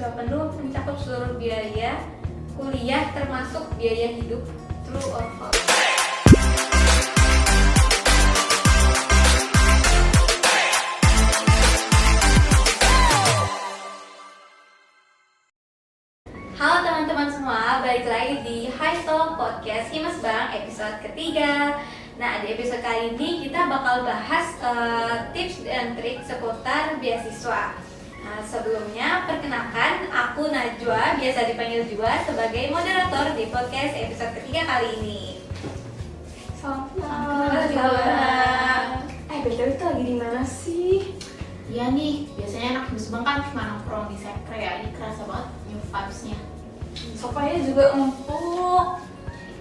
beasiswa penuh mencakup seluruh biaya kuliah termasuk biaya hidup. True or false? Halo teman-teman semua, balik lagi di High Talk Podcast Himes Bank episode ketiga. Nah, di episode kali ini kita bakal bahas tips dan trik seputar beasiswa. Nah, sebelumnya perkenalkan, aku Najwa, biasa dipanggil Jua, sebagai moderator di podcast episode ketiga kali ini. Salam kenal. BTW itu lagi di mana sih? Iya nih, biasanya anak Himes Bank kan cuma nongkrong di sekre ya, ini kerasa banget new vibes-nya. Sofanya juga empuk.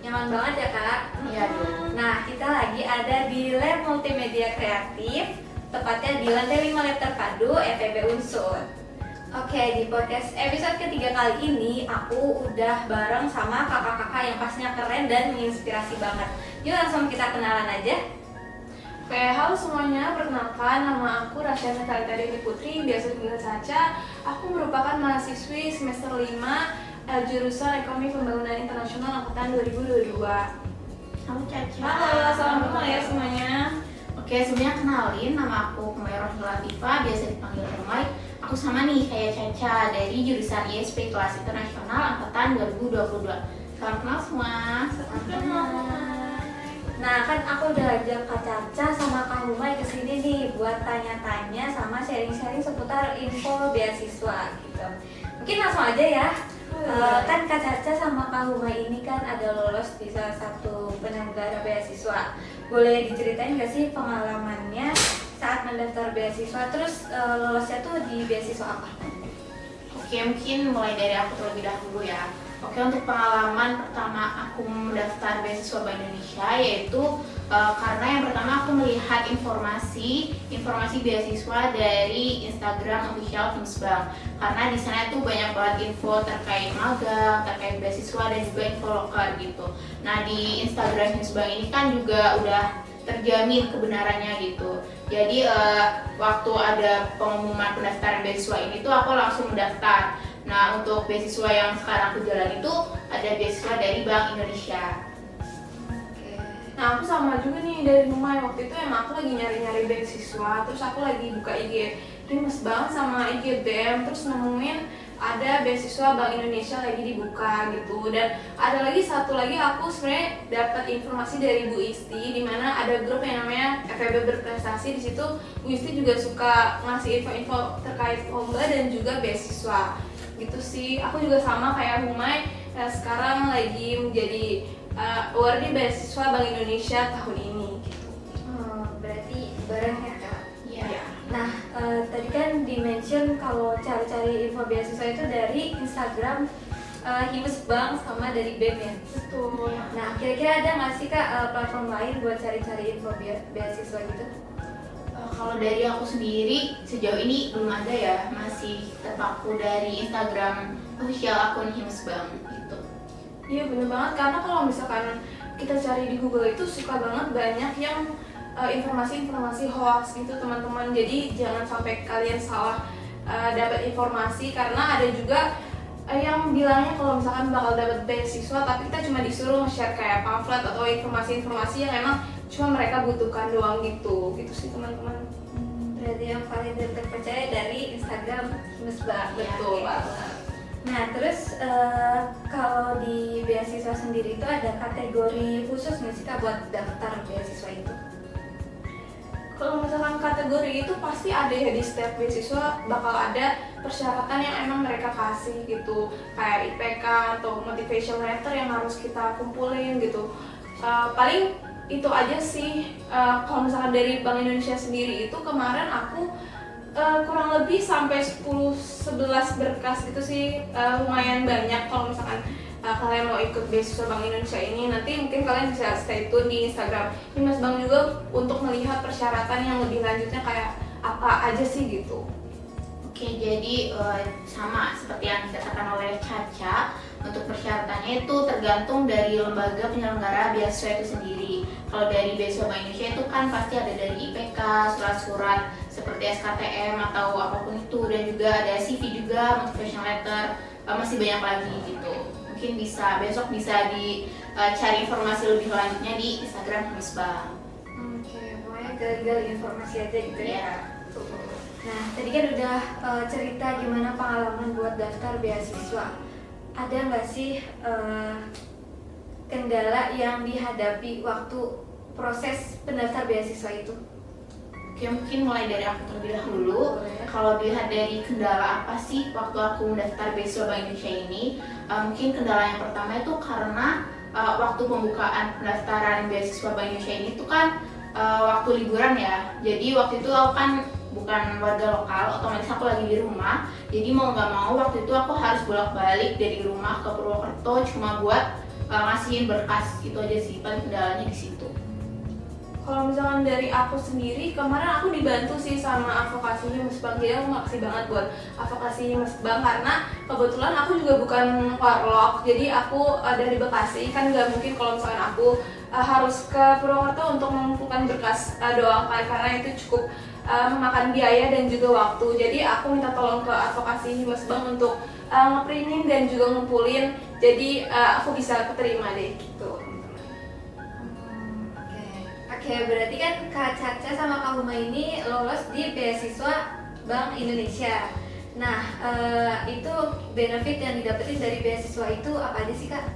Nyaman banget ya kak? Iya dong. Nah, kita lagi ada di Lab Multimedia Kreatif, tepatnya di lantai 5 lab terpadu FEB Unsur. Oke, di podcast episode ketiga kali ini aku udah bareng sama kakak-kakak yang pastinya keren dan menginspirasi banget. Yuk langsung kita kenalan aja. Oke, halo semuanya, perkenalkan nama aku Rasya Metalita Dewi Putri, biasa dipanggil Caca. Aku merupakan mahasiswi semester 5 jurusan Ekonomi Pembangunan Internasional angkatan 2022. Halo Caca. Halo, salam kenal ya semuanya. Oke, sebelumnya kenalin, nama aku Humairah Latifah, biasa dipanggil Humay. Aku sama nih kayak Caca dari jurusan ISP Kelas Internasional angkatan 2022. Salam kenal semua. Salam kenal. Nah, kan aku udah ajak Kak Caca sama Kak Humay kesini nih buat tanya-tanya sama sharing-sharing seputar info beasiswa gitu. Mungkin langsung aja ya. Kan Kak Caca sama Kak Humay ini kan ada lolos di salah satu penyelenggara beasiswa. Boleh diceritain nggak sih pengalamannya saat mendaftar beasiswa, terus lolosnya tuh di beasiswa apa? Oke, mungkin mulai dari aku terlebih dahulu ya. Oke, untuk pengalaman pertama aku mendaftar beasiswa Bank Indonesia yaitu karena yang pertama aku melihat informasi beasiswa dari Instagram official Himes Bank. Karena di sana tuh banyak banget info terkait magang, terkait beasiswa dan juga info lokal gitu. Nah, di Instagram Himes Bank ini kan juga udah terjamin kebenarannya gitu. Jadi waktu ada pengumuman pendaftaran beasiswa ini tuh aku langsung mendaftar. Nah, untuk beasiswa yang sekarang aku jalan itu ada beasiswa dari Bank Indonesia. Nah, aku sama juga nih dari rumah. Waktu itu emang aku lagi nyari-nyari beasiswa, terus aku lagi buka IG Himes Bank sama IG BEM, terus nemuin ada beasiswa Bank Indonesia lagi dibuka gitu. Dan ada lagi satu lagi aku sebenarnya dapat informasi dari Bu Isti, di mana ada grup yang namanya FEB Berprestasi. Di situ Bu Isti juga suka ngasih info-info terkait lomba dan juga beasiswa. Gitu sih. Aku juga sama kayak Humay, sekarang lagi menjadi award beasiswa Bank Indonesia tahun ini gitu. Berarti bareng ya kak? Iya. Nah, tadi kan di-mention kalau cari-cari info beasiswa itu dari Instagram Himes Bank sama dari BEM ya? Betul. Nah, kira-kira ada nggak sih kak platform lain buat cari-cari info beasiswa gitu? Kalau dari aku sendiri sejauh ini belum ada ya, masih terpaku dari Instagram official akun Himes Bank gitu. Iya bener banget, karena kalau misalkan kita cari di Google itu suka banget banyak yang informasi-informasi hoax gitu teman-teman. Jadi jangan sampai kalian salah dapat informasi, karena ada juga yang bilangnya kalau misalkan bakal dapat beasiswa tapi kita cuma disuruh nge-share kayak pamflet atau informasi-informasi yang emang cuma mereka butuhkan doang gitu sih teman-teman. Berarti yang paling terpercaya dari Instagram Himes Bank. Betul Ya, banget. Nah, terus kalau di beasiswa sendiri itu ada kategori khusus nggak sih kak buat daftar beasiswa itu? Kalau misalkan kategori itu pasti ada ya, di setiap beasiswa bakal ada persyaratan yang emang mereka kasih gitu, kayak IPK atau motivation letter yang harus kita kumpulin gitu. Paling itu aja sih. Kalau misalkan dari Bank Indonesia sendiri itu kemarin aku kurang lebih sampai 10-11 berkas gitu sih, lumayan banyak. Kalau misalkan kalian mau ikut beasiswa Bank Indonesia ini, nanti mungkin kalian bisa stay tune di Instagram Himes Bank juga untuk melihat persyaratan yang lebih lanjutnya kayak apa aja sih gitu. Oke, jadi sama seperti yang dikatakan oleh Caca, untuk persyaratannya itu tergantung dari lembaga penyelenggara beasiswa itu sendiri. Kalau dari beasiswa Bank Indonesia itu kan pasti ada dari IPK, surat-surat seperti seperti SKTM atau apapun itu, dan juga ada CV juga, motivation letter, masih banyak lagi gitu. Mungkin besok bisa dicari informasi lebih lanjutnya di Instagram Himasbank. Oke, pokoknya gali-gali informasi aja gitu ya. Iya. Nah, tadi kan udah cerita gimana pengalaman buat daftar beasiswa. Ada nggak sih kendala yang dihadapi waktu proses pendaftar beasiswa itu? Oke, mungkin mulai dari aku terlebih dahulu. Boleh. Kalau dilihat dari kendala apa sih waktu aku mendaftar beasiswa Bank Indonesia ini, mungkin kendala yang pertama itu karena waktu pembukaan pendaftaran beasiswa Bank Indonesia ini tuh kan waktu liburan ya. Jadi waktu itu aku kan bukan warga lokal, otomatis aku lagi di rumah. Jadi mau nggak mau waktu itu aku harus bolak-balik dari rumah ke Purwokerto cuma buat ngasihin berkas. Itu aja sih paling kendalanya di situ. Kalau misalkan dari aku sendiri, kemarin aku dibantu sih sama advokasi Himasbank. Jadi aku makasih banget buat advokasi Himasbank karena kebetulan aku juga bukan warlock. Jadi aku dari Bekasi, kan nggak mungkin kalau misalkan aku harus ke Purwokerto untuk mengumpulkan berkas doang kan, karena itu cukup memakan biaya dan juga waktu. Jadi aku minta tolong ke advokasi Himasbank untuk ngeprintin dan juga ngumpulin. Jadi aku bisa keterima deh gitu. Oke, berarti kan Kak Caca sama Kak Huma ini lolos di beasiswa Bank Indonesia. Nah, itu benefit yang didapetin dari beasiswa itu apa aja sih Kak?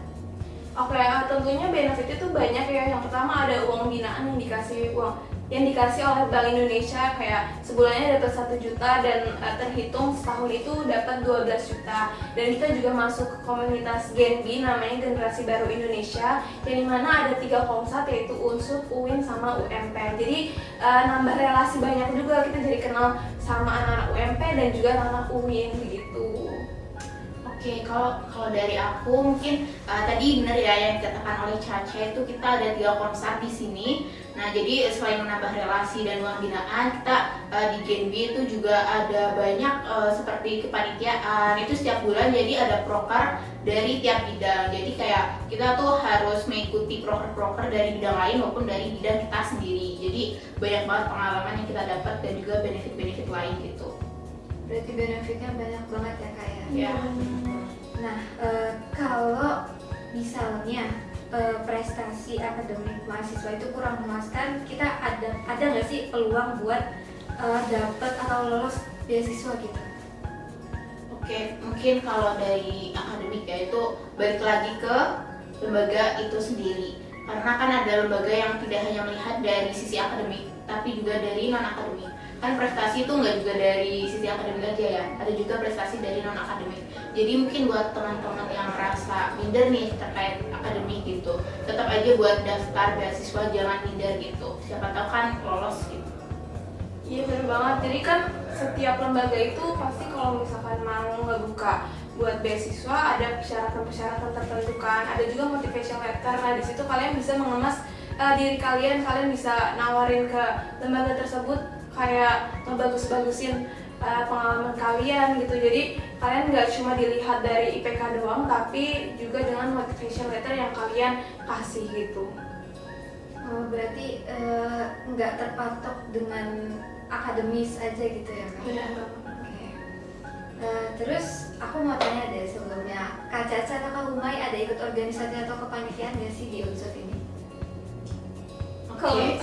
Oke, tentunya benefit itu banyak ya. Yang pertama ada uang binaan yang dikasih oleh Bank Indonesia, kayak sebulannya dapat 1 juta dan terhitung setahun itu dapat 12 juta. Dan kita juga masuk ke komunitas Genbi namanya Generasi Baru Indonesia, yang dimana ada 3 komsat yaitu Unsur, UIN, sama UMP. Jadi nambah relasi banyak juga, kita jadi kenal sama anak-anak UMP dan juga anak-anak UIN begitu. Oke, kalau dari aku mungkin tadi benar ya yang dikatakan oleh Caca, itu kita ada 3 komsat di sini. Nah, jadi selain menambah relasi dan uang binaan, kita di Genbi itu juga ada banyak seperti kepanitiaan. Itu setiap bulan jadi ada proker dari tiap bidang. Jadi kayak kita tuh harus mengikuti proker-proker dari bidang lain maupun dari bidang kita sendiri. Jadi banyak banget pengalaman yang kita dapat dan juga benefit-benefit lain gitu. Berarti benefitnya banyak banget ya Kak ya? Ya. Nah, kalau misalnya prestasi akademik mahasiswa itu kurang memuaskan, kita ada nggak sih peluang buat dapat atau lolos beasiswa gitu? Oke, mungkin kalau dari akademik ya itu balik lagi ke lembaga itu sendiri. Karena kan ada lembaga yang tidak hanya melihat dari sisi akademik, tapi juga dari non-akademik. Kan prestasi itu nggak juga dari sisi akademik aja ya, ada juga prestasi dari non-akademik. Jadi mungkin buat teman-teman yang merasa minder nih terkait akademik gitu, tetap aja buat daftar beasiswa, jangan minder gitu. Siapa tahu kan lolos gitu. Iya benar banget, jadi kan setiap lembaga itu pasti kalau misalkan mau ngebuka buat beasiswa ada persyaratan-persyaratan tertentu kan, ada juga motivation letter. Nah di situ kalian bisa mengemas diri kalian bisa nawarin ke lembaga tersebut kayak ngebagus-bagusin pengalaman kalian gitu. Jadi kalian nggak cuma dilihat dari IPK doang, tapi juga dengan motivation letter yang kalian kasih gitu. Oh, berarti nggak terpatok dengan akademis aja gitu ya Kak? Benar banget. Oke. Terus aku mau tanya deh sebelumnya, Kak Caca atau Kak Humay ada ikut organisasi atau kepanitiaan nggak sih di Unsur ini? Oke.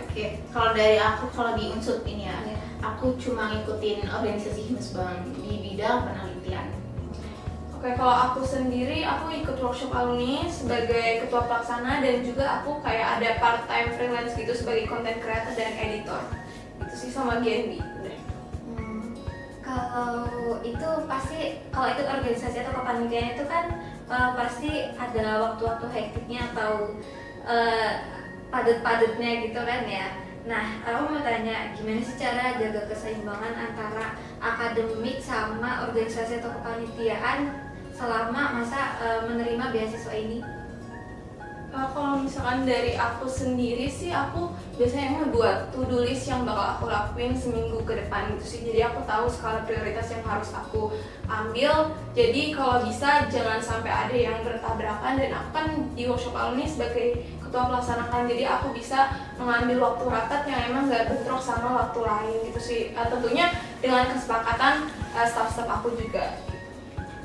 Oke, kalau dari aku, kalau di Unsur ini ya, aku cuma ngikutin organisasi Himasbank di bidang penelitian. Oke, kalau aku sendiri, aku ikut workshop alumni sebagai ketua pelaksana dan juga aku kayak ada part-time freelance gitu sebagai content creator dan editor. Itu sih sama Genbi. Kalau itu pasti, kalau ikut organisasi atau kepanitiaan itu kan pasti ada waktu-waktu hektiknya atau padat-padatnya gitu kan ya. Nah, aku mau tanya gimana sih cara jaga keseimbangan antara akademik sama organisasi atau kepanitiaan selama masa menerima beasiswa ini? Kalau misalkan dari aku sendiri sih, aku biasanya buat to-do list yang bakal aku lakuin seminggu ke depan gitu sih. Jadi aku tahu skala prioritas yang harus aku ambil. Jadi kalau bisa jangan sampai ada yang bertabrakan. Dan aku kan di workshop alumni sebagai ketua ketua pelaksanakan, jadi aku bisa mengambil waktu rapat yang emang nggak bentrok sama waktu lain gitu sih. Tentunya dengan kesepakatan staff-staff aku juga.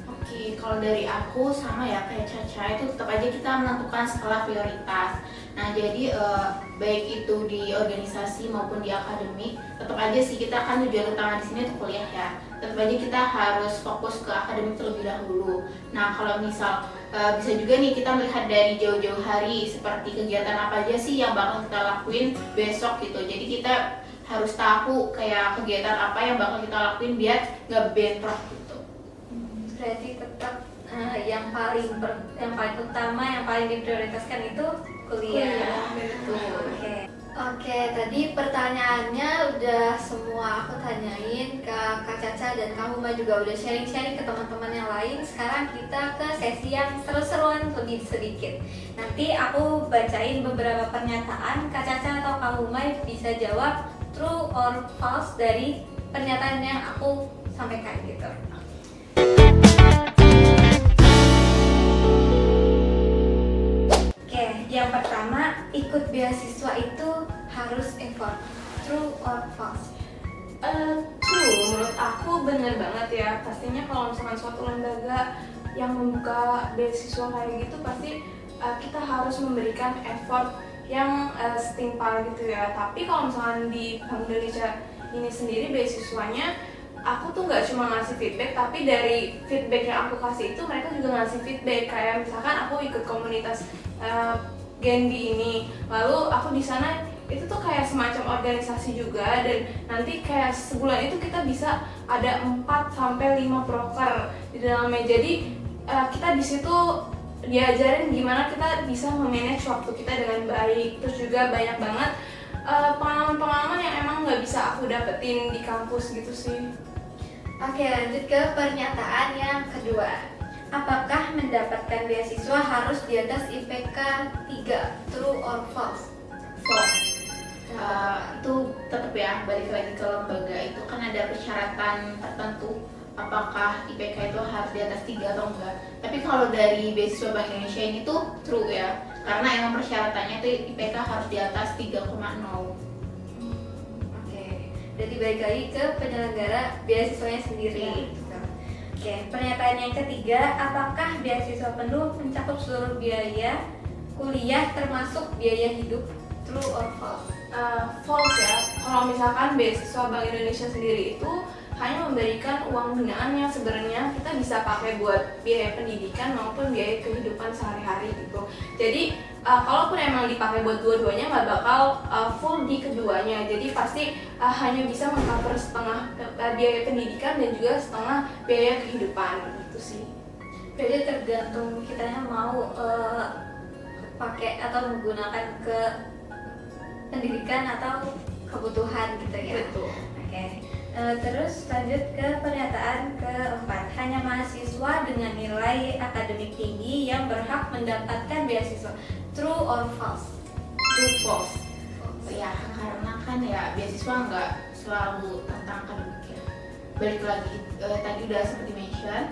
Oke, kalau dari aku sama ya kayak Caca, itu tetap aja kita menentukan skala prioritas. Nah, jadi baik itu di organisasi maupun di akademik, tetap aja sih kita kan tujuan utama di sini untuk kuliah ya. Tetap aja kita harus fokus ke akademik terlebih dahulu. Nah, kalau misal bisa juga nih kita melihat dari jauh-jauh hari seperti kegiatan apa aja sih yang bakal kita lakuin besok gitu. Jadi kita harus tahu kayak kegiatan apa yang bakal kita lakuin biar nggak bentrok gitu. Berarti tetap yang paling utama, yang paling diprioritaskan itu kuliah. Betul. Oke, tadi pertanyaannya udah semua aku tanyain ke Kak Caca dan Kak Huma juga udah sharing-sharing ke teman-teman yang lain. Sekarang kita ke sesi yang seru-seruan lebih sedikit. Nanti aku bacain beberapa pernyataan, Kak Caca atau Kak Huma bisa jawab true or false dari pernyataan yang aku sampaikan gitu. Oke, yang pertama, ikut beasiswa itu harus effort. True or false? True, menurut aku bener banget ya. Pastinya kalau misalkan suatu lembaga yang membuka beasiswa kayak gitu, pasti kita harus memberikan effort yang setimpal gitu ya. Tapi kalau misalkan di Bank Indonesia ini sendiri beasiswanya, aku tuh nggak cuma ngasih feedback, tapi dari feedback yang aku kasih itu mereka juga ngasih feedback. Kayak misalkan aku ikut komunitas Genbi ini, lalu aku di sana itu tuh kayak semacam organisasi juga, dan nanti kayak sebulan itu kita bisa ada 4 sampai 5 broker di dalamnya. Jadi kita di situ diajarin gimana kita bisa memanage waktu kita dengan baik. Terus juga banyak banget pengalaman-pengalaman yang emang nggak bisa aku dapetin di kampus gitu sih. Oke, lanjut ke pernyataan yang kedua. Apakah mendapatkan beasiswa harus di atas IPK 3? True or false? False. Itu tetap ya, balik lagi ke lembaga itu kan ada persyaratan tertentu apakah IPK itu harus di atas 3 atau enggak. Tapi kalau dari beasiswa Bank Indonesia ini tuh true ya, karena emang persyaratannya itu IPK harus di atas 3,0. Oke, jadi balik lagi ke penyelenggara beasiswanya sendiri. Oke, pernyataan yang ketiga, apakah beasiswa penuh mencakup seluruh biaya kuliah termasuk biaya hidup? True or false? False ya. Kalau misalkan beasiswa Bank Indonesia sendiri itu hanya memberikan uang binaan yang sebenarnya kita bisa pakai buat biaya pendidikan maupun biaya kehidupan sehari-hari gitu. Jadi kalaupun emang dipakai buat dua-duanya nggak bakal full di keduanya. Jadi pasti hanya bisa mengcover setengah biaya pendidikan dan juga setengah biaya kehidupan gitu sih. Berarti tergantung kitanya mau pakai atau menggunakan ke pendidikan atau kebutuhan gitu ya. Betul. Oke. Terus lanjut ke pernyataan keempat, hanya mahasiswa dengan nilai akademik tinggi yang berhak mendapatkan beasiswa. True or false? True, false. Ya, karena kan ya beasiswa nggak selalu tentang akademik ya. Balik lagi, tadi udah seperti mention,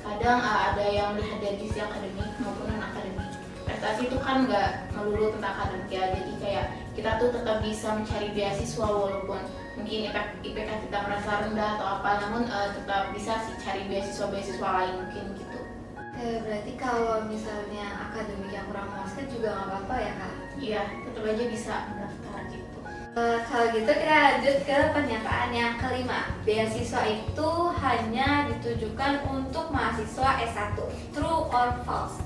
kadang ada yang melihat dari sisi akademik maupun non akademik. Prestasi itu kan nggak melulu tentang akademik ya, jadi kayak kita tuh tetap bisa mencari beasiswa walaupun mungkin IPK kita merasa rendah atau apa, namun tetap bisa sih cari beasiswa lain mungkin gitu. Berarti kalau misalnya akademik yang kurang memuaskan juga nggak apa-apa ya Kak? Iya, tetap aja bisa mendaftar gitu. Kalau gitu kita lanjut ke pernyataan yang kelima. Beasiswa itu hanya ditujukan untuk mahasiswa S1. True or false?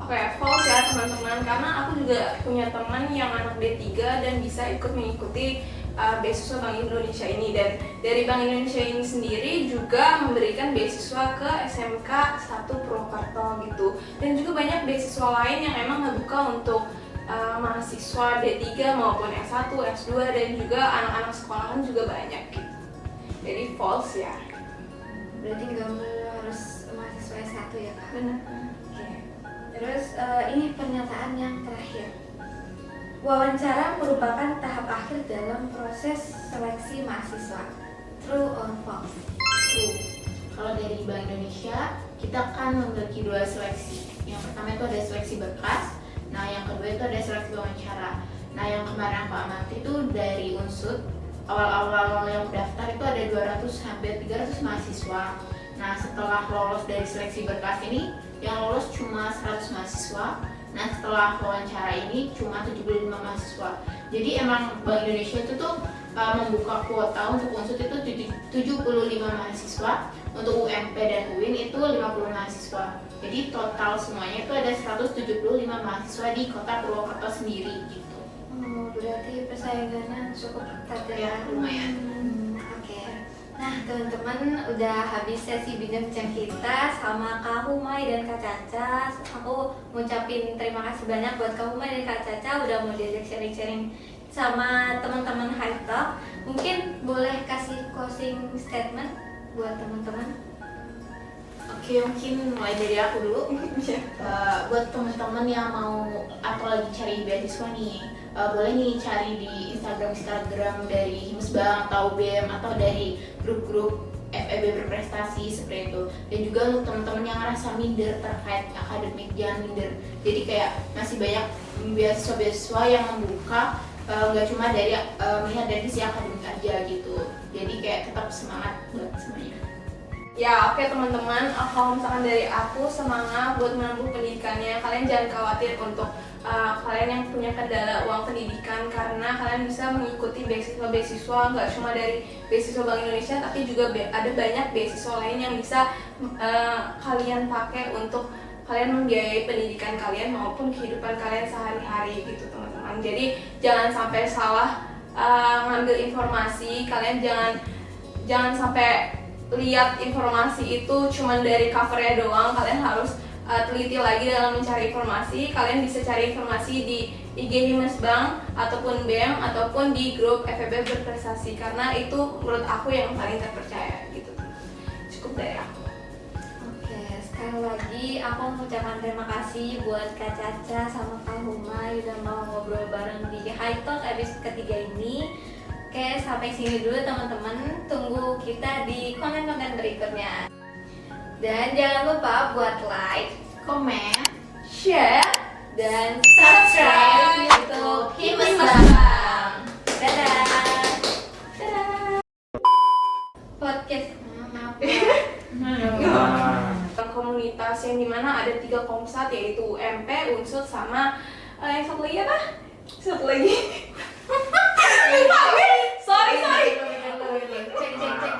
Oke, false ya teman-teman, karena aku juga punya teman yang anak D3 dan bisa ikut mengikuti beasiswa Bank Indonesia ini, dan dari Bank Indonesia ini sendiri juga memberikan beasiswa ke SMK 1 Purwokerto gitu, dan juga banyak beasiswa lain yang emang ngebuka untuk mahasiswa D3 maupun S1, S2 dan juga anak-anak sekolahan juga banyak gitu. Jadi false ya. Berarti nggak melulu harus mahasiswa S1 ya Kak? Benar. Oke. Terus ini pernyataan yang terakhir. Wawancara merupakan tahap akhir dalam proses seleksi mahasiswa. True or false? True. Kalau dari Bank Indonesia, kita kan memiliki 2 seleksi. Yang pertama itu ada seleksi berkas. Nah, yang kedua itu ada seleksi wawancara. Nah, yang kemarin aku amati itu dari Unsud, awal-awal yang daftar itu ada 200 hampir 300 mahasiswa. Nah, setelah lolos dari seleksi berkas ini, yang lolos cuma 100 mahasiswa. Nah, setelah wawancara ini cuma 75 mahasiswa. Jadi emang Bank Indonesia itu tuh membuka kuota untuk Unsud itu 75 mahasiswa, untuk UMP dan UIN itu 50 mahasiswa. Jadi total semuanya itu ada 175 mahasiswa di Kota Purwokerto sendiri gitu. Berarti persaingannya cukup ketat Ya, lumayan. Oke. Nah, teman-teman udah habis sesi bincang kita sama Kak Humay dan Kak Caca. Aku ngucapin terima kasih banyak buat Kak Humay dan Kak Caca udah mau diajak sharing-sharing sama teman-teman High Talk. Mungkin boleh kasih closing statement buat teman-teman. Oke, mungkin mulai dari aku dulu. Buat teman-teman yang mau atau lagi cari beasiswa nih, boleh nih cari di Instagram dari Himsbank atau BEM atau dari grup-grup FEB berprestasi seperti itu. Dan juga untuk teman-teman yang ngerasa minder terkait akademik, jangan minder. Jadi kayak masih banyak beasiswa-beasiswa yang membuka, nggak cuma dari melihat dari sisi akademik aja gitu. Jadi kayak tetap semangat buat semuanya. Ya oke teman-teman, kalau misalkan dari aku semangat buat menempuh pendidikannya. Kalian jangan khawatir untuk kalian yang punya kendala uang pendidikan, karena kalian bisa mengikuti beasiswa-beasiswa nggak cuma dari beasiswa Bank Indonesia, tapi juga ada banyak beasiswa lain yang bisa kalian pakai untuk kalian membiayai pendidikan kalian maupun kehidupan kalian sehari-hari gitu teman-teman. Jadi jangan sampai salah ngambil informasi. Kalian jangan sampai lihat informasi itu cuma dari covernya doang. Kalian harus teliti lagi dalam mencari informasi. Kalian bisa cari informasi di IG Himsbank ataupun BEM ataupun di grup FEB berprestasi, karena itu menurut aku yang paling terpercaya gitu. Cukup dari aku. Oke, sekali lagi aku mengucapkan terima kasih buat Kak Caca sama Kak Humay udah mau ngobrol bareng di High Talk episode ketiga ini. Oke, sampai sini dulu teman-teman. Tunggu kita di konten-konten berikutnya. Dan jangan lupa buat like, Komen, Share dan subscribe subscribe YouTube YouTube Himsbank. Himsbank. Dadah. Dadah. Podcast. Komunitas yang dimana ada 3 komsat, yaitu UMP, Unsud, sama yang satu lagi apa? Satu lagi. Lupa gue. Sorry.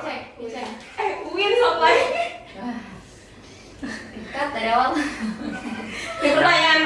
Cek. UIN satu lagi. Cut dari awal. Ini pertanyaan.